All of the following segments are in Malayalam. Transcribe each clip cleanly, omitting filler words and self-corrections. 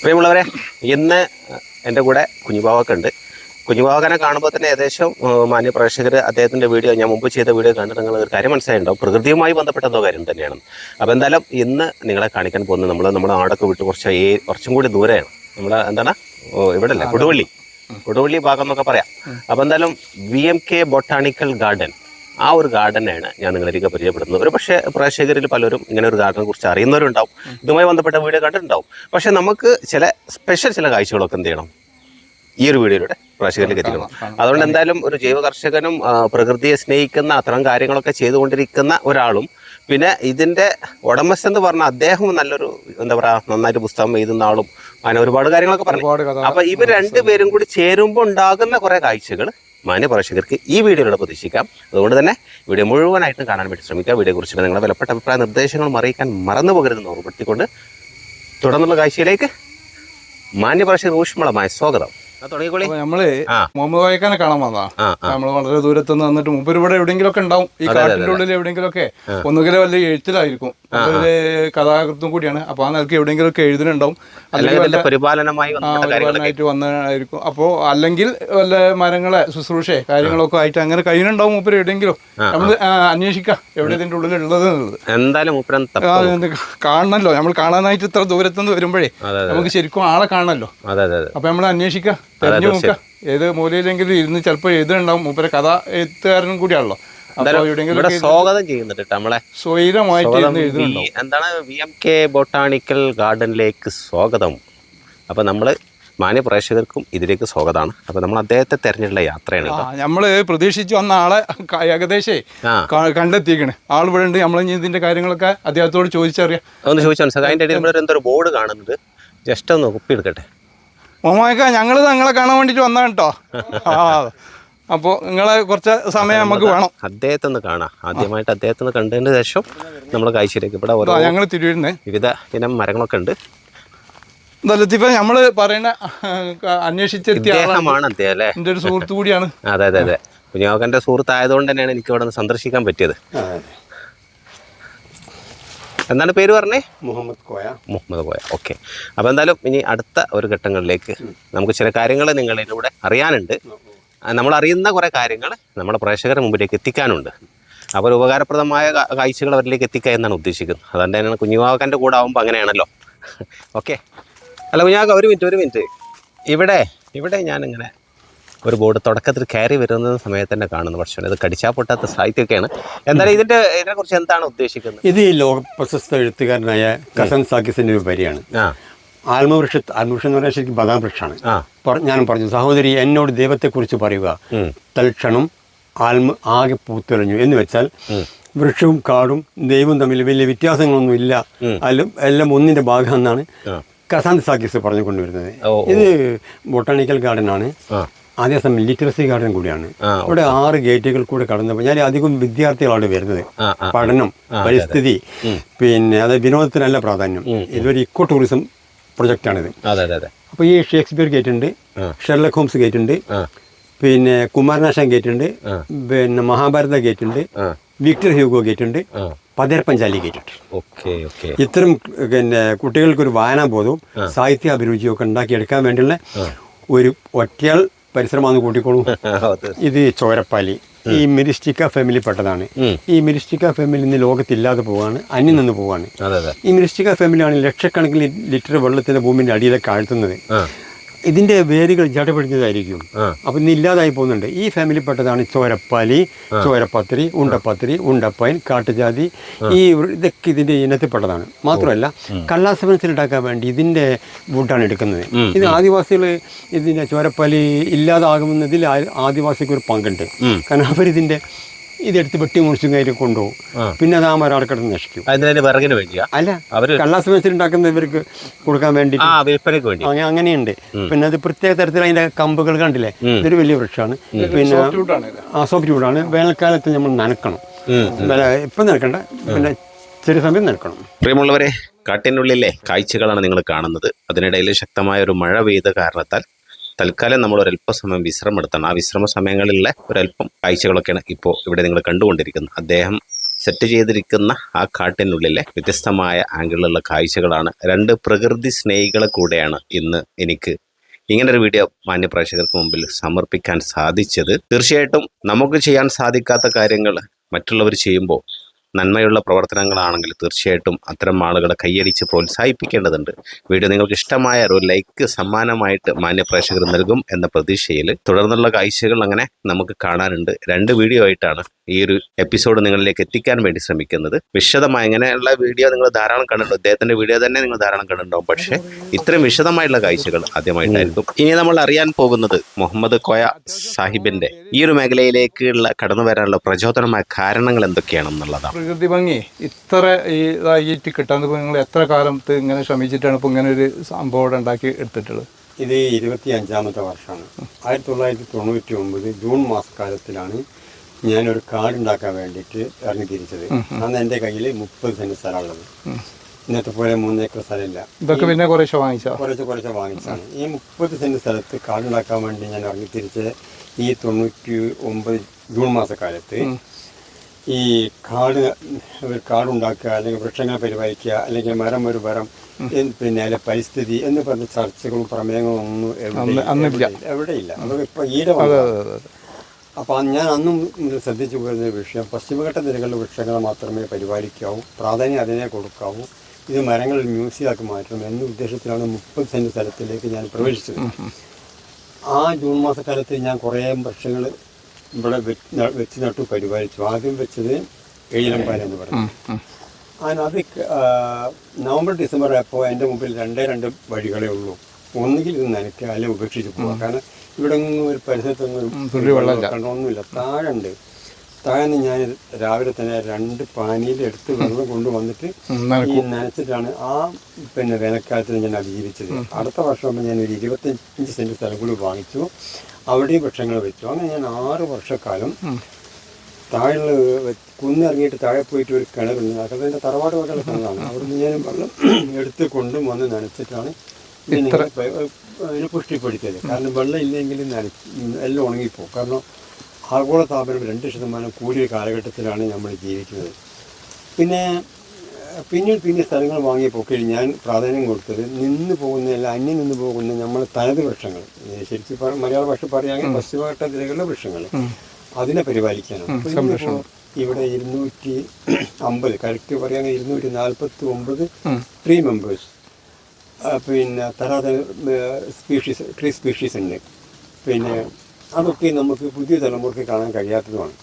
പ്രിയമുള്ളവരെ, ഇന്ന് എൻ്റെ കൂടെ കുഞ്ഞുബാവൊക്കെ ഉണ്ട്. കുഞ്ഞുബാവനെ കാണുമ്പോൾ തന്നെ ഏകദേശം മാന്യ പ്രേക്ഷകർ അദ്ദേഹത്തിൻ്റെ വീഡിയോ, ഞാൻ മുമ്പ് ചെയ്ത വീഡിയോ കണ്ടിട്ട് നിങ്ങൾ ഒരു കാര്യം മനസ്സിലായിട്ടുണ്ടാവും. പ്രകൃതിയുമായി ബന്ധപ്പെട്ട എന്തോ കാര്യം തന്നെയാണ്. അപ്പോൾ എന്തായാലും ഇന്ന് നിങ്ങളെ കാണിക്കാൻ പോകുന്നത് നമ്മുടെ നാടൊക്കെ വിട്ട് കുറച്ചും കൂടി ദൂരെയാണ്. എന്താണ് ഇവിടെ അല്ലേ, കൊടുവള്ളി ഭാഗം എന്നൊക്കെ പറയാം. അപ്പോൾ എന്തായാലും VMK ബൊട്ടാണിക്കൽ ഗാർഡൻ, ആ ഒരു ഗാർഡനാണ് ഞാൻ നിങ്ങളിലേക്ക് പരിചയപ്പെടുന്നത്. ഒരു പക്ഷേ പ്രേക്ഷകരിൽ പലരും ഇങ്ങനെ ഒരു ഗാർഡനെ കുറിച്ച് അറിയുന്നവരുണ്ടാവും, ഇതുമായി ബന്ധപ്പെട്ട വീഡിയോ കണ്ടിട്ടുണ്ടാവും. പക്ഷെ നമുക്ക് ചില കാഴ്ചകളൊക്കെ എന്ത് ചെയ്യണം, ഈ ഒരു വീഡിയോയിലൂടെ പ്രേക്ഷകരിലേക്ക് എത്തിക്കണം. അതുകൊണ്ട് എന്തായാലും ഒരു ജൈവ കർഷകനും പ്രകൃതിയെ സ്നേഹിക്കുന്ന അത്തരം കാര്യങ്ങളൊക്കെ ചെയ്തുകൊണ്ടിരിക്കുന്ന ഒരാളും, പിന്നെ ഇതിൻ്റെ ഉടമസ്ഥ എന്ന് പറഞ്ഞാൽ അദ്ദേഹം നല്ലൊരു നന്നായിട്ട് പുസ്തകം എഴുതുന്ന ആളും, അങ്ങനെ ഒരുപാട് കാര്യങ്ങളൊക്കെ പറഞ്ഞു. അപ്പൊ ഇവർ രണ്ടുപേരും കൂടി ചേരുമ്പോൾ ഉണ്ടാകുന്ന കുറെ കാഴ്ചകൾ മാന്യ പ്രേക്ഷകർക്ക് ഈ വീഡിയോയിലൂടെ പ്രതീക്ഷിക്കാം. അതുകൊണ്ട് തന്നെ വീഡിയോ മുഴുവനായിട്ടും കാണാൻ വേണ്ടി ശ്രമിക്കുക. വീഡിയോ കുറിച്ചിട്ട് നിങ്ങളുടെ വിലപ്പെട്ട അഭിപ്രായ നിർദ്ദേശങ്ങളും അറിയിക്കാൻ മറന്നു പോകരുതെന്ന് ഓർമ്മപ്പെടുത്തിക്കൊണ്ട് തുടർന്നുള്ള കാഴ്ചയിലേക്ക് മാന്യ പ്രേക്ഷകർ ഊഷ്മളമായ സ്വാഗതം. നമ്മള് മുഹമ്മദ് വായിക്കാനെ കാണാൻ വന്നതാണ്. നമ്മള് വളരെ ദൂരത്തുനിന്ന് വന്നിട്ട് മുമ്പ് ഇവിടെ എവിടെയെങ്കിലും ഒക്കെ ഉണ്ടാവും, ഈ കാട്ടിന്റെ ഉള്ളിൽ എവിടെയെങ്കിലും ഒക്കെ. ഒന്നുകിൽ വല്ല എഴുത്തിലായിരിക്കും, കഥാകൃത്തും കൂടിയാണ്. അപ്പൊ ആ നിലക്ക് എവിടെയെങ്കിലും ഒക്കെ എഴുതിനുണ്ടാവും, അല്ലെങ്കിൽ പരിപാലനമായിട്ട് വന്നതായിരിക്കും. അപ്പോ അല്ലെങ്കിൽ വല്ല മരങ്ങളെ ശുശ്രൂഷ കാര്യങ്ങളൊക്കെ ആയിട്ട് അങ്ങനെ കഴിയുന്നുണ്ടാവും മൂപ്പര് എവിടെയെങ്കിലും. നമ്മള് അന്വേഷിക്കാം എവിടെ ഇതിന്റെ ഉള്ളിൽ ഉള്ളത് എന്നുള്ളത്. എന്തായാലും കാണണല്ലോ, നമ്മൾ കാണാനായിട്ട് ഇത്ര ദൂരത്തുനിന്ന് വരുമ്പോഴേ നമുക്ക് ശരിക്കും ആളെ കാണണല്ലോ. അപ്പൊ നമ്മൾ അന്വേഷിക്കാം, തെരഞ്ഞു നോക്കാം ഏത് മൂലയിലെങ്കിലും ഇരുന്ന് ചിലപ്പോൾ എഴുതുണ്ടാവും. മൂപ്പരെ കഥ എഴുത്തുകാരനും കൂടിയാണല്ലോ. സ്വാഗതം ചെയ്യുന്നുണ്ട് നമ്മളെ സ്വൈരമായിട്ട് എഴുതുന്നുണ്ടോ. എന്താണ് VMK ബൊട്ടാണിക്കൽ ഗാർഡനിലേക്ക് സ്വാഗതം. അപ്പൊ നമ്മള് മാന്യ പ്രേക്ഷകർക്കും ഇതിലേക്ക് സ്വാഗതമാണ്. അപ്പൊ നമ്മൾ അദ്ദേഹത്തെ തെരഞ്ഞെടുത്ത യാത്രയാണ്. നമ്മള് പ്രതീക്ഷിച്ച് വന്ന ആളെ ഏകദേശം കണ്ടെത്തിക്കണ്. ആൾ ഇവിടെ ഉണ്ട്. നമ്മൾ ഇതിന്റെ കാര്യങ്ങളൊക്കെ അദ്ദേഹത്തോട് ചോദിച്ചറിയാം. ഒന്ന് ചോദിച്ചാൽ മനസ്സിലാക്കാം. അതിന്റെ ഇടയിൽ എന്തൊരു ബോർഡ് കാണുന്നുണ്ട്, ജസ്റ്റ് ഒന്ന് ഒപ്പിയെടുക്കട്ടെ. മോമാക്ക, ഞങ്ങള് നിങ്ങളെ കാണാൻ വേണ്ടിട്ട് വന്നാ കേട്ടോ. അപ്പോൾ നിങ്ങളെ കുറച്ച് സമയം നമുക്ക് വേണം. അദ്ദേഹത്തെ ഒന്ന് കാണാം. ആദ്യമായിട്ട് അദ്ദേഹത്തെ ഒന്ന് കണ്ടതിന് ശേഷം നമ്മളെ കാഴ്ചയിലേക്ക്. ഇവിടെ ഞങ്ങൾ തിരുവരുന്നേ വിവിധ ഇനം മരങ്ങളൊക്കെ ഉണ്ട്. ലത്തീഫ, നമ്മള് പറയുന്ന അന്വേഷിച്ചെത്തിയ ആളാണ് അദ്ദേഹം അല്ലേ, എൻ്റെ ഒരു സുഹൃത്തു കൂടിയാണ്. അതെ കുഞ്ഞാവക്കൻ്റെ സുഹൃത്തായതുകൊണ്ട് തന്നെയാണ് എനിക്ക് ഇവിടെ നിന്ന് സന്ദർശിക്കാൻ പറ്റിയത്. എന്താണ് പേര് പറഞ്ഞേ? മുഹമ്മദ് കോയ. ഓക്കെ. അപ്പോൾ എന്തായാലും ഇനി അടുത്ത ഒരു ഘട്ടങ്ങളിലേക്ക് നമുക്ക് ചില കാര്യങ്ങൾ നിങ്ങളിലൂടെ അറിയാനുണ്ട്. നമ്മൾ അറിയുന്ന കുറേ കാര്യങ്ങൾ നമ്മുടെ പ്രേക്ഷകരുടെ മുമ്പിലേക്ക് എത്തിക്കാനുണ്ട്. അപ്പോൾ ഒരു ഉപകാരപ്രദമായ കാഴ്ചകൾ അവരിലേക്ക് എത്തിക്കുക എന്നാണ് ഉദ്ദേശിക്കുന്നത്. അതുകൊണ്ട് തന്നെയാണ് കുഞ്ഞുവാക്കൻ്റെ കൂടെ ആകുമ്പോൾ അങ്ങനെയാണല്ലോ. ഓക്കെ. അല്ല കുഞ്ഞാക്ക, ഒരു മിനിറ്റ്. ഇവിടെ ഞാനിങ്ങനെ ഒരു ബോർഡ് തുടക്കത്തിൽ കയറി വരുന്ന സമയത്ത് തന്നെ കാണുന്നു. പക്ഷേ ഇത് കടിച്ചാൽ പൊട്ടാത്ത സാഹിത്യമൊക്കെയാണ്. എന്തായാലും ഇതിനെക്കുറിച്ച് എന്താണ് ഉദ്ദേശിക്കുന്നത്? ഇത് ഈ ലോക പ്രശസ്ത എഴുത്തുകാരനായ കസൻ സാക്കിസിൻ്റെ ഒരു വരിയാണ്. ആത്മവൃക്ഷം എന്ന് പറഞ്ഞാൽ ശരിക്കും ബദാം വൃക്ഷമാണ്. ഞാൻ പറഞ്ഞു, സഹോദരി എന്നോട് ദൈവത്തെക്കുറിച്ച് പറയുക, തൽക്ഷണം ആകെ പൂത്തുലഞ്ഞു. എന്ന് വെച്ചാൽ വൃക്ഷവും കാടും ദൈവവും തമ്മിൽ വലിയ വ്യത്യാസങ്ങളൊന്നും ഇല്ല, എല്ലാം ഒന്നിൻ്റെ ഭാഗം എന്നാണ് കസാന്ത് സാക്കിസ് പറഞ്ഞു കൊണ്ടുവരുന്നത്. ഇത് ബൊട്ടാണിക്കൽ ഗാർഡനാണ്, അതേസമയം ലിറ്ററസി ഗാർഡൻ കൂടിയാണ്. ഇവിടെ 6 ഗേറ്റുകൾ കൂടെ കടന്നപ്പോൾ ഞാൻ അധികം വിദ്യാർത്ഥികളാണ് വരുന്നത്. പഠനം, പരിസ്ഥിതി, പിന്നെ അത് വിനോദത്തിനല്ല പ്രാധാന്യം. ഇതൊരു ഇക്കോ ടൂറിസം പ്രൊജക്റ്റാണിത്. അപ്പോൾ ഈ ഷേക്സ്പിയർ ഗേറ്റ് ഉണ്ട്, ഷെർലക് ഹോംസ് ഗേറ്റ് ഉണ്ട്, പിന്നെ കുമാരനാശാൻ ഗേറ്റ് ഉണ്ട്, പിന്നെ മഹാഭാരത ഗേറ്റ് ഉണ്ട്, വിക്ടർ ഹ്യൂഗോ ഗേറ്റ് ഉണ്ട്, പതേർ പഞ്ചാലി ഗേറ്റ് ഉണ്ട്. ഇത്തരം പിന്നെ കുട്ടികൾക്കൊരു വായനാബോധവും സാഹിത്യ അഭിരുചിയും ഒക്കെ ഉണ്ടാക്കിയെടുക്കാൻ വേണ്ടിയുള്ള ഒരു ഒറ്റയാൾ പരിശ്രമമാണ് കൂട്ടിക്കോളൂ. ഇത് ചോരപ്പാലി ഈ മിരിസ്റ്റിക്ക ഫാമിലി പെട്ടതാണ്. ഈ മിരിസ്റ്റിക്ക ഫാമിലി ഇന്ന് ലോകത്തില്ലാതെ പോവാണ്, അന്യം നിന്ന് പോവാണ്. ഈ മിരിസ്റ്റിക്ക ഫാമിലിയാണ് ലക്ഷക്കണക്കിന് ലിറ്റർ വെള്ളത്തിന്റെ ഭൂമിന്റെ അടിയിലേക്ക് ആഴ്ത്തുന്നത്. ഇതിന്റെ വേരുകൾ ജടപിടിഞ്ഞതായിരിക്കും. അപ്പൊ ഇന്ന് ഇല്ലാതായി പോകുന്നുണ്ട്. ഈ ഫാമിലി പെട്ടതാണ് ചോരപ്പാലി, ചോരപ്പത്രി, ഉണ്ടപ്പത്രി, ഉണ്ടപ്പൈൻ, കാട്ടുജാതി. ഇതൊക്കെ ഇതിന്റെ ഇനത്തിൽപ്പെട്ടതാണ്. മാത്രമല്ല കള്ളാസവനത്തിലുണ്ടാക്കാൻ വേണ്ടി ഇതിന്റെ വുഡാണ് എടുക്കുന്നത്. ഇത് ആദിവാസികൾ ഇതിന്റെ ചോരപ്പാലി ഇല്ലാതാകുന്നതിൽ ആദിവാസിക്ക് ഒരു പങ്കുണ്ട്. കാരണം അവരിതിന്റെ ഇതെടുത്ത് വെട്ടി മുറിച്ചും കയറി കൊണ്ടുപോകും. പിന്നെ അത് ആ മരടക്കിടന്ന് നശിക്കും. അല്ല, കള്ളാസവനത്തിലുണ്ടാക്കുന്നവർക്ക് കൊടുക്കാൻ വേണ്ടി അങ്ങനെയുണ്ട്. പിന്നെ അത് പ്രത്യേക തരത്തിൽ അതിന്റെ കമ്പുകൾ കണ്ടില്ലേ, ഇതൊരു വലിയ വൃക്ഷമാണ്. പിന്നെ സോഫ്റ്റ് വുഡാണ്. വേനൽക്കാലത്ത് നമ്മൾ നനക്കണം. ഇപ്പം നനക്കണ്ട, പിന്നെ ചെറിയ സമയം നനക്കണം. പ്രിയമുള്ളവരെ, കാട്ടിനുള്ളിലെ കാഴ്ചകളാണ് നിങ്ങൾ കാണുന്നത്. അതിനിടയിൽ ശക്തമായ ഒരു മഴ പെയ്ത കാരണത്താൽ തൽക്കാലം നമ്മൾ ഒരല്പസമയം വിശ്രമം എടുത്തണം. ആ വിശ്രമ സമയങ്ങളിലെ ഒരല്പം കാഴ്ചകളൊക്കെയാണ് ഇപ്പോൾ ഇവിടെ നിങ്ങൾ കണ്ടുകൊണ്ടിരിക്കുന്നത്. അദ്ദേഹം സെറ്റ് ചെയ്തിരിക്കുന്ന ആ കാട്ടിനുള്ളിലെ വ്യത്യസ്തമായ ആംഗിളിലുള്ള കാഴ്ചകളാണ്. രണ്ട് പ്രകൃതി സ്നേഹികളെ കൂടെയാണ് ഇന്ന് എനിക്ക് ഇങ്ങനൊരു വീഡിയോ മാന്യപ്രേക്ഷകർക്ക് മുമ്പിൽ സമർപ്പിക്കാൻ സാധിച്ചത്. തീർച്ചയായിട്ടും നമുക്ക് ചെയ്യാൻ സാധിക്കാത്ത കാര്യങ്ങൾ മറ്റുള്ളവർ ചെയ്യുമ്പോൾ നന്മയുള്ള പ്രവർത്തനങ്ങളാണെങ്കിൽ തീർച്ചയായിട്ടും അത്തരം ആളുകളെ കൈയടിച്ച് പ്രോത്സാഹിപ്പിക്കേണ്ടതുണ്ട്. വീഡിയോ നിങ്ങൾക്ക് ഇഷ്ടമായ ഒരു ലൈക്ക് സമ്മാനമായിട്ട് മാന്യപ്രേക്ഷകർ നൽകും എന്ന പ്രതീക്ഷയിൽ തുടർന്നുള്ള കാഴ്ചകൾ അങ്ങനെ നമുക്ക് കാണാനുണ്ട്. 2 വീഡിയോ ആയിട്ടാണ് ഈ ഒരു എപ്പിസോഡ് നിങ്ങളിലേക്ക് എത്തിക്കാൻ വേണ്ടി ശ്രമിക്കുന്നത്. വിശദമായ ഇങ്ങനെയുള്ള വീഡിയോ നിങ്ങൾ ധാരാളം കണ്ടിട്ടുണ്ടോ, അദ്ദേഹത്തിന്റെ വീഡിയോ തന്നെ നിങ്ങൾ ധാരാളം കണ്ടിട്ടുണ്ടാവും. പക്ഷേ ഇത്രയും വിശദമായിട്ടുള്ള കാഴ്ചകൾ ആദ്യമായിട്ടായിരിക്കും. ഇനി നമ്മൾ അറിയാൻ പോകുന്നത് മുഹമ്മദ് കോയ സാഹിബിന്റെ ഈ ഒരു മേഖലയിലേക്കുള്ള കടന്നു വരാനുള്ള പ്രചോദനമായ കാരണങ്ങൾ എന്തൊക്കെയാണെന്നുള്ളതാണ്. പ്രകൃതി ഭംഗി ഇത്ര ഇതായിട്ട് കിട്ടാൻ നിങ്ങൾ എത്ര കാലത്ത് ഇങ്ങനെ ശ്രമിച്ചിട്ടാണ് ഇപ്പോൾ ഇങ്ങനെ ഒരു സംഭവം ഇവിടെ ഉണ്ടാക്കി എടുത്തിട്ടുള്ളത്? ഇത് 25ാമത്തെ വർഷമാണ്. 1999 ജൂൺ മാസക്കാലത്തിലാണ് ഞാനൊരു കാടുണ്ടാക്കാൻ വേണ്ടിയിട്ട് ഇറങ്ങി തിരിച്ചത്. അന്ന് എൻ്റെ കയ്യിൽ 30 സെൻറ്റ് സ്ഥലമുള്ളത്. ഇന്നത്തെ പോലെ 3 ഏക്കർ സ്ഥലമില്ല. ഇതൊക്കെ പിന്നെ കുറേശ്ശെ വാങ്ങിച്ചാണ്. ഈ 30 സെൻറ്റ് സ്ഥലത്ത് കാടുണ്ടാക്കാൻ വേണ്ടി ഞാൻ ഇറങ്ങി തിരിച്ചത് ഈ 99 ജൂൺ മാസക്കാലത്ത്. ഈ കാടുണ്ടാക്കുക അല്ലെങ്കിൽ വൃക്ഷങ്ങളെ പരിപാലിക്കുക അല്ലെങ്കിൽ മരം ഒരു മരം പിന്നെ അതിലെ പരിസ്ഥിതി എന്ന് പറഞ്ഞ ചർച്ചകളും പ്രമേയങ്ങളും ഒന്നും എവിടെയില്ല. അതൊക്കെ ഇപ്പം ഈടെ അപ്പോൾ ഞാൻ അന്നും ശ്രദ്ധിച്ചു പോയിരുന്ന വിഷയം പശ്ചിമഘട്ട നിരകളിലെ വൃക്ഷങ്ങളെ മാത്രമേ പരിപാലിക്കാവൂ, പ്രാധാന്യം അതിനെ കൊടുക്കാവൂ, ഇത് മരങ്ങൾ മ്യൂസിയമാക്കി മാറ്റണം എന്ന ഉദ്ദേശത്തിലാണ് 30 സെൻറ്റ് സ്ഥലത്തിലേക്ക് ഞാൻ പ്രവേശിച്ചത്. ആ ജൂൺ മാസക്കാലത്ത് ഞാൻ കുറേ വൃക്ഷങ്ങൾ ഇവിടെ വെച്ച് നട്ടു പരിപാലിച്ചു. ആദ്യം വെച്ചത് ഏഴിലമ്പാല എന്ന് പറഞ്ഞു. അത് നവംബർ ഡിസംബർ ആയപ്പോൾ എൻ്റെ മുമ്പിൽ 2 വഴികളേ ഉള്ളൂ. ഒന്നുകിൽ ഇത് നനയ്ക്കുക അല്ലെങ്കിൽ ഉപേക്ഷിച്ച് പോവുക. കാരണം ഇവിടെ ഒന്നും ഒരു പരിസരത്തൊന്നും കണ്ടൊന്നുമില്ല. താഴെ ഞാൻ രാവിലെ തന്നെ 2 പാനിയിൽ എടുത്ത് വെള്ളം കൊണ്ടുവന്നിട്ട് ഈ നനച്ചിട്ടാണ് ആ പിന്നെ വേനൽക്കാലത്തിൽ ഞാൻ അതിജീവിച്ചത്. അടുത്ത വർഷം ഞാൻ ഒരു 25 സെൻറ്റ് സ്ഥലം കൂടി വാങ്ങിച്ചു. അവിടെയും വൃക്ഷങ്ങൾ വെച്ചു. അങ്ങനെ ഞാൻ 6 വർഷക്കാലം താഴെ കുന്നിറങ്ങിയിട്ട് താഴെ പോയിട്ട് ഒരു കിണറുണ്ട്. അതൊക്കെ എൻ്റെ തറവാട് വകയുള്ള കിണറാണ്. അവിടുന്ന് ഞാൻ വെള്ളം എടുത്ത് കൊണ്ടും വന്ന് നനച്ചിട്ടാണ് അതിനെ പുഷ്ടിപ്പെടുത്തിയത്. കാരണം വെള്ളം ഇല്ലെങ്കിൽ എല്ലാം ഉണങ്ങിപ്പോകും. കാരണം ആഗോള താപനം 2% കൂടിയ കാലഘട്ടത്തിലാണ് നമ്മൾ ജീവിക്കുന്നത്. പിന്നെ സ്ഥലങ്ങൾ വാങ്ങിയപ്പോൾ ഞാൻ പ്രാധാന്യം കൊടുത്തത് അന്യം നിന്ന് പോകുന്ന നമ്മൾ തനത് വൃക്ഷങ്ങൾ, ശരിക്കും മലയാള ഭാഷ പറയുകയാണെങ്കിൽ പശ്ചിമഘട്ട നിരകളിലെ വൃക്ഷങ്ങൾ, അതിനെ പരിപാലിക്കാനാണ്. ഇവിടെ 250 കറക്റ്റ് പറയുകയാണെങ്കിൽ 249 ട്രീ മെമ്പേഴ്സ് പിന്നെ തരാതെ ട്രീ സ്പീഷീസ് ഉണ്ട്. പിന്നെ അതൊക്കെ നമുക്ക് പുതിയ തലമുറയ്ക്ക് കാണാൻ കഴിയാത്തതുമാണ്.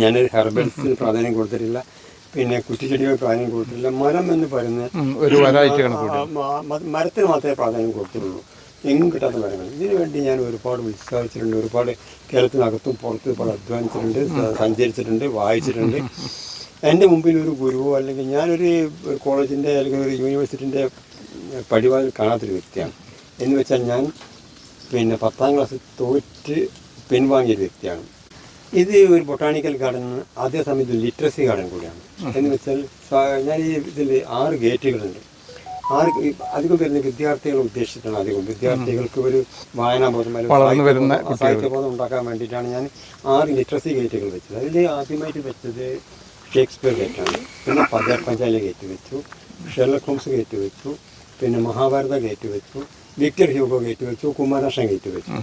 ഞാനൊരു ഹെർബൽസിന് പ്രാധാന്യം കൊടുത്തിട്ടില്ല, പിന്നെ കുറ്റിച്ചെടികൾ പ്രാധാന്യം കൊടുത്തിട്ടില്ല. മരം എന്ന് പറയുന്ന മരത്തിന് മാത്രമേ പ്രാധാന്യം കൊടുത്തിട്ടുള്ളൂ, എങ്ങും കിട്ടാത്ത മരങ്ങൾ. ഇതിനു വേണ്ടി ഞാൻ ഒരുപാട് ഉത്സാഹിച്ചിട്ടുണ്ട്. ഒരുപാട് കേരളത്തിനകത്തും പുറത്തും ഒരുപാട് അധ്വാനിച്ചിട്ടുണ്ട്, സഞ്ചരിച്ചിട്ടുണ്ട്, വായിച്ചിട്ടുണ്ട്. എൻ്റെ മുമ്പിൽ ഒരു ഗുരുവോ അല്ലെങ്കിൽ ഞാനൊരു കോളേജിൻ്റെ അല്ലെങ്കിൽ ഒരു യൂണിവേഴ്സിറ്റിൻ്റെ പടിവാതിൽ കാണാത്തൊരു വ്യക്തിയാണ്. എന്ന് വെച്ചാൽ ഞാൻ പിന്നെ 10ാം ക്ലാസ് തോറ്റ് പിൻവാങ്ങിയൊരു വ്യക്തിയാണ്. ഇത് ഒരു ബൊട്ടാണിക്കൽ ഗാർഡൻ, അതേ സമയത്ത് ലിറ്ററസി ഗാർഡൻ കൂടിയാണ്. എന്ന് വെച്ചാൽ ഞാൻ ഈ ഇതിൽ 6 ഗേറ്റുകളുണ്ട്. അധികം വരുന്ന വിദ്യാർത്ഥികളെ ഉദ്ദേശിച്ചിട്ടാണ്. അധികം വിദ്യാർത്ഥികൾക്ക് ഒരു വായനാബോധം സാഹിത്യബോധം ഉണ്ടാക്കാൻ വേണ്ടിയിട്ടാണ് ഞാൻ 6 ലിറ്ററസി ഗേറ്റുകൾ വെച്ചത്. അതിൽ ആദ്യമായിട്ട് വെച്ചത് ഷേക്സ്പിയർ ഗേറ്റാണ്. പിന്നെ പദേർ പഞ്ചാലി ഗേറ്റ് വെച്ചു, ഷെർലക് ഹോംസ് ഗേറ്റ് വെച്ചു, പിന്നെ മഹാഭാരത ഗേറ്റ് വെച്ചു, വിക്ടർ ഹ്യൂഗോ ഗേറ്റ് വെച്ചു, കുമാരനാശൻ ഗേറ്റ് വെച്ചു.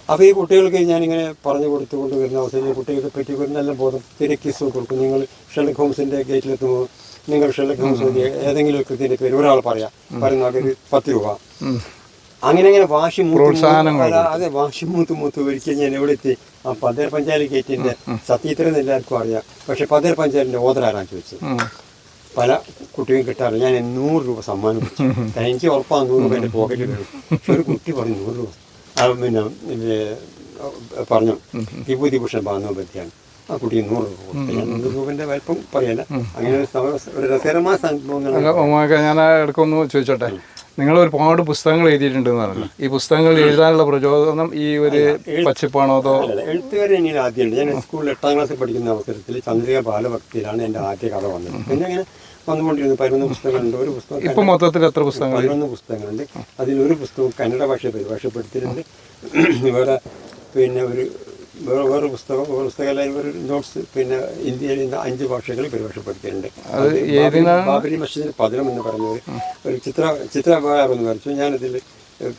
അപ്പോൾ ഈ കുട്ടികൾക്ക് ഞാനിങ്ങനെ പറഞ്ഞു കൊടുത്തുകൊണ്ട് വരുന്ന അവസരം കുട്ടികളെ പറ്റി വരുന്ന നല്ല ബോധം തിരക്കിസ് കൊടുക്കും. നിങ്ങൾ ഷെർലക് ഹോംസിൻ്റെ ഗേറ്റിലെത്തുമ്പോൾ നിങ്ങൾ ഷെർലക് ഹോംസ് ഏതെങ്കിലും ഒരു കൃത്യത്തിൻ്റെ പേര് ഒരാൾ പറയുന്ന ഒരു 10 രൂപ. അങ്ങനെ വാശി മൂത്ത് ഒരിക്കൽ ഞാൻ എവിടെ എത്തി? ആ പദേർ പഞ്ചായത്ത് ഗേറ്റിൻ്റെ സത്യത്തിലെന്ന് എല്ലാവർക്കും അറിയാം. പക്ഷെ പദേർ പഞ്ചായത്തിൻ്റെ ഓർഡർ ആരാന്ന് ചോദിച്ചു. പല കുട്ടികളും കിട്ടാറില്ല. ഞാൻ 100 രൂപ സമ്മാനം എനിക്ക് ഉറപ്പാണ് 100 രൂപ എൻ്റെ പോക്കറ്റിൽ വരും. പക്ഷെ ഒരു കുട്ടി പറഞ്ഞു 100 രൂപ. പിന്നെ പറഞ്ഞു വിഭൂതിഭൂഷൺ ബാന്ധവപതിയാണ്. ആ കുട്ടി 100 രൂപ കൊടുത്തു. ഞാൻ 100 രൂപൻ്റെ വലിപ്പം പറയല്ല. അങ്ങനെ ഒരു രസകരമായ സംഭവങ്ങൾ. ഞാൻ ഇടയ്ക്കൊന്ന് ചോദിച്ചോട്ടെ, നിങ്ങൾ ഒരുപാട് പുസ്തകങ്ങൾ എഴുതിയിട്ടുണ്ടെന്ന് പറഞ്ഞു. ഈ പുസ്തകങ്ങൾ എഴുതാനുള്ള പ്രചോദനം ഈ ഒരു പച്ചപ്പാണോ അതോ? എഴുത്തുകാരൻ എനിക്ക് ആദ്യമുണ്ട്. ഞാൻ സ്കൂളിൽ 8ാം ക്ലാസ്സിൽ പഠിക്കുന്ന അവസരത്തിൽ ചന്ദ്രിക ബാലഭക്തിയിലാണ് എൻ്റെ ആദ്യ കഥ വന്നത്. പിന്നെ അങ്ങനെ വന്നുകൊണ്ടിരുന്നു. 11 പുസ്തകങ്ങളുണ്ട്. ഒരു പുസ്തകം ഇപ്പം മൊത്തത്തിൽ എത്ര പുസ്തകങ്ങൾ? 11 പുസ്തകങ്ങളുണ്ട്. അതിലൊരു പുസ്തകം കന്നഡ ഭാഷയെ പരിഭാഷപ്പെടുത്തിയിട്ടുണ്ട്. വേറെ പിന്നെ ഒരു വേറെ പുസ്തകമെല്ലാം ഒരു നോട്ട്സ് പിന്നെ ഇന്ത്യയിൽ നിന്ന് 5 ഭാഷകളിൽ പരിഭാഷപ്പെടുത്തിയിട്ടുണ്ട്. ബാബരി മസ്ജിദിൽ 11 എന്ന് പറഞ്ഞ ഒരു ചിത്രഭാഗം വരച്ചു. ഞാനതിൽ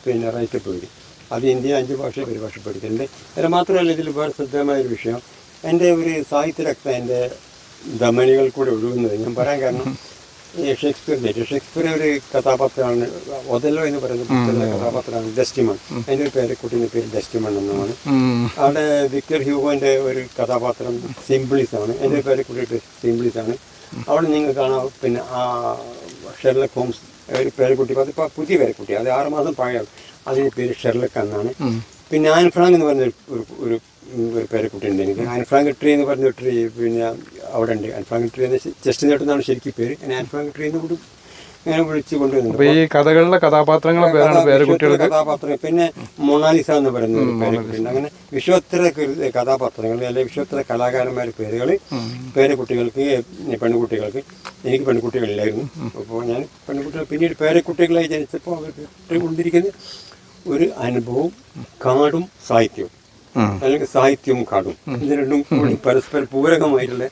പിന്നെ റൈറ്റപ്പ് എഴുതി. അത് ഇന്ത്യയിൽ 5 ഭാഷയിൽ പരിഭാഷപ്പെടുത്തിയിട്ടുണ്ട്. അത് മാത്രമല്ല ഇതിൽ വേറെ ശ്രദ്ധേയമായൊരു വിഷയം, എൻ്റെ ഒരു സാഹിത്യരക്തം എൻ്റെ ധമനികൾ കൂടെ ഒഴുകുന്നത് ഞാൻ പറയാൻ കാരണം ഷേക്സ്പിയർ ഒരു കഥാപാത്രമാണ്. ഒതല്ലോ എന്ന് പറയുന്ന പുസ്തകത്തിലെ കഥാപാത്രമാണ് ഡെസ്റ്റിമൺ. എൻ്റെ ഒരു പേരക്കുട്ടിൻ്റെ പേര് ഡെസ്റ്റിമൺ എന്നാണ്. അവിടെ വിക്ടർ ഹ്യൂഗോൻ്റെ ഒരു കഥാപാത്രം സിംബിളിസ് ആണ്. എൻ്റെ പേരക്കുട്ടിയുടെ സിംബിളിസ് ആണ്. അവിടെ നിങ്ങൾ കാണാം. പിന്നെ ആ ഷെർലക് ഹോംസ് ഒരു പേരക്കുട്ടി, അതിപ്പോൾ പുതിയ പേരക്കുട്ടി, അത് 6 മാസം പഴയ, അതിൻ്റെ പേര് ഷെർലക് എന്നാണ്. പിന്നെ ആൻ ഫ്രാങ്ക് എന്ന് പറഞ്ഞ ഒരു പേരക്കുട്ടി ഉണ്ട് എനിക്ക്. ആൻ ഫ്രാങ്ക് ട്രീ എന്ന് പറഞ്ഞ ട്രീ പിന്നെ അവിടെ ഉണ്ട്. ആൻ ഫ്രാങ്ക് ട്രീ എന്ന ചെസ്റ്റ് നേട്ടുന്നതാണ് ശരിക്കും പേര്. ആൻ ഫ്രാങ്ക് ട്രീ എന്ന് കൂടി ഇങ്ങനെ വിളിച്ചു കൊണ്ടുവരുന്നുണ്ട്. ഈ കഥകളിലെ കഥാപാത്രങ്ങളെ പേരാണ് പേരക്കുട്ടികൾക്ക് കഥാപാത്രങ്ങൾ. പിന്നെ മൊണാലിസ എന്ന് പറയുന്ന ഒരു പേരക്കുട്ടിയുണ്ട്. അങ്ങനെ വിശ്വോത്തര കഥാപാത്രങ്ങൾ അല്ലെങ്കിൽ വിശ്വോത്തര കലാകാരന്മാരുടെ പേരുകൾ പേരക്കുട്ടികൾക്ക്, പെൺകുട്ടികൾക്ക്. എനിക്ക് പെൺകുട്ടികളില്ലായിരുന്നു. അപ്പോൾ ഞാൻ പെൺകുട്ടികൾ പിന്നീട് പേരക്കുട്ടികളായി ജനിച്ചപ്പോൾ അവർക്ക് കൊണ്ടിരിക്കുന്നത് ഒരു അനുഭവവും കാടും സാഹിത്യവും, അല്ലെങ്കിൽ സാഹിത്യവും കാടും, ഇത് രണ്ടും കൂടി പരസ്പരം പൂരകമായിട്ടുള്ള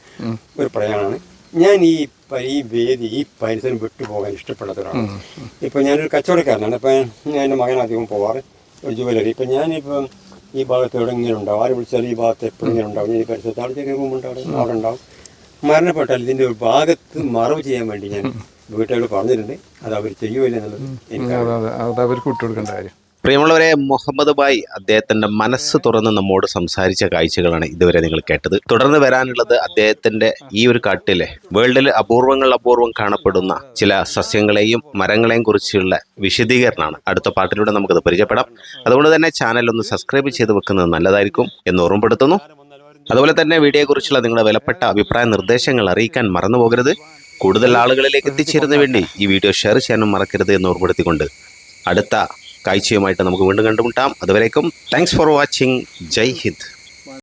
ഒരു പ്രയാണമാണ്. ഞാൻ ഈ വേദി, ഈ പരിസരം വിട്ടുപോകാൻ ഇഷ്ടപ്പെടാത്ത ഒരാളാണ്. ഇപ്പം ഞാനൊരു കച്ചവടക്കാരനാണ്. അപ്പം ഞാൻ എൻ്റെ മകൻ അധികം പോവാറ് ഒരു ജുവലറി. ഇപ്പം ഞാനിപ്പം ഈ ഭാഗത്ത് എവിടെയെങ്കിലും ഉണ്ടാവും, ആര് വിളിച്ചാലും ഈ ഭാഗത്ത് എപ്പോഴും ഇങ്ങനെ ഉണ്ടാവും. ഞാൻ ഈ പരിസരത്ത് അവിടെ ചെറിയ റൂമുണ്ടാവും, അവിടെ ഉണ്ടാവും. മരണപ്പെട്ടാൽ ഇതിൻ്റെ ഒരു ഭാഗത്ത് മറവ് ചെയ്യാൻ വേണ്ടി ഞാൻ വീട്ടുകാരോട് പറഞ്ഞിട്ടുണ്ട്. അത് അവർ ചെയ്യുമില്ല എന്നുള്ളത് എനിക്ക് അവർക്ക് വിട്ടുകൊടുക്കേണ്ട കാര്യം. പ്രിയമുള്ളവരെ, മുഹമ്മദ് ഭായ് അദ്ദേഹത്തിന്റെ മനസ്സ് തുറന്ന് നമ്മോട് സംസാരിച്ച കാഴ്ചകളാണ് ഇതുവരെ നിങ്ങൾ കേട്ടത്. തുടർന്ന് വരാനുള്ളത് അദ്ദേഹത്തിന്റെ ഈ ഒരു കാട്ടിലെ വേൾഡിൽ അപൂർവം കാണപ്പെടുന്ന ചില സസ്യങ്ങളെയും മരങ്ങളെയും കുറിച്ചുള്ള വിശദീകരണമാണ്. അടുത്ത പാട്ടിലൂടെ നമുക്കത് പരിചയപ്പെടാം. അതുകൊണ്ട് തന്നെ ചാനൽ ഒന്ന് സബ്സ്ക്രൈബ് ചെയ്ത് വെക്കുന്നത് നല്ലതായിരിക്കും എന്ന് ഓർമ്മപ്പെടുത്തുന്നു. അതുപോലെ തന്നെ വീഡിയോയെക്കുറിച്ചുള്ള നിങ്ങളുടെ വിലപ്പെട്ട അഭിപ്രായ നിർദ്ദേശങ്ങൾ അറിയിക്കാൻ മറന്നു പോകരുത്. കൂടുതൽ ആളുകളിലേക്ക് എത്തിച്ചേരുന്നതിന് വേണ്ടി ഈ വീഡിയോ ഷെയർ ചെയ്യാനും മറക്കരുത് എന്ന് ഓർമ്മപ്പെടുത്തിക്കൊണ്ട് അടുത്ത കാഴ്ചയുമായിട്ട് നമുക്ക് വീണ്ടും കണ്ടുമുട്ടാം. അതുവരേക്കും thanks for watching. Jai Hind.